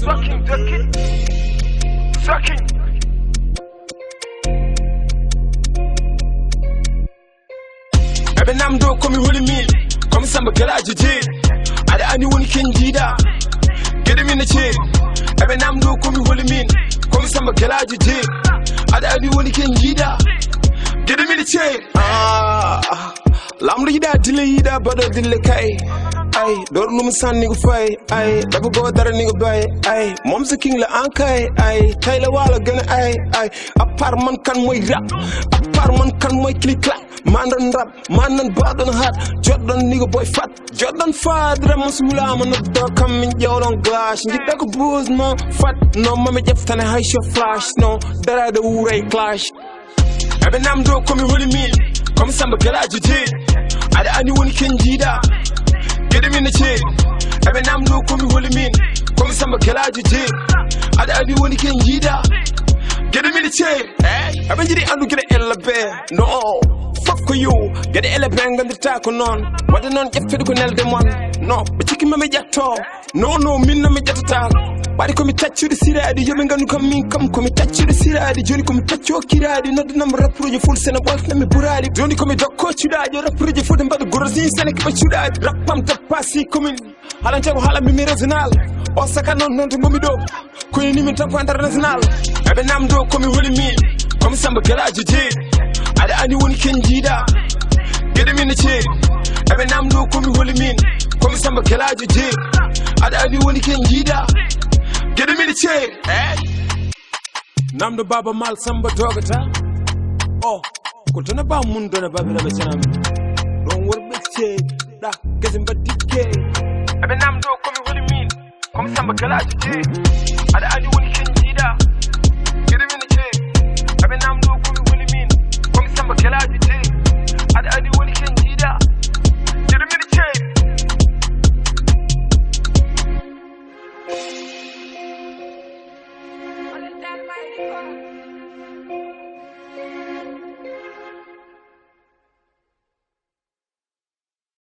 Sucking. Ebe namdo komi huli mil, komi samba gala jiji. Ada ani wuni kinjida, gede mine che. Ebe namdo komi huli mil, komi samba gala jiji. Ada ani wuni kinjida, gede mine che. Lamri da dile da bado dile kai. Ay, dor num san nigga fay. Ay, dago go dara nigga bay. Ay, mom's a king la ankay. Ay, Taylor wala gonna ay. Apar man kan moy rap, apar man kan moy click clap. Man dan rap, man dan bad dan hard. Jordan nigga boy fat, Jordan father masula man up dog coming yo on glass. Ngi dago booze no fat, no mama jef tane high show flash. No, dara the ure clash. Ebe namdo komi huli mil, komi samba garage je. Ada ani woni kenjida. Get him in the chair. Every nam do come holy mean. Come some galaji jail. Ada adi woni ken jida. Get him in the chair. Every jidi andu get a elevator. No. Fuck you. Get the elevator and the taco non. What the non get fed con the one. No. But chicken me jato. No, minna me jata. Body come touch you the siradi. You ain't gonna come in. Come touch you the siradi. Johnny come touch your kiradi. Not the number of pro you full send a wife. Let me buradi. Johnny come dog coach you that. You're a pretty food and but the gorozin select but you that. Rap pump the passy coming. Halanjago hala mi regional. Osaka non to momido. Queen ni top international. Ebe namdo komi huli mi. Komi samba galaji je. Ada ani woni kenjida. Get him in the chair. Ebe namdo komi huli mi. Komi samba galaji je. Ada ani woni kenjida. Get him in the chair. Namdo baba mal samba dogata. Oh, kutana ba mundo na babila bachana. Don't worry big chair. Da, gezim ba dike. Ebe namdo komi huli min, komi samba galaji je. Ada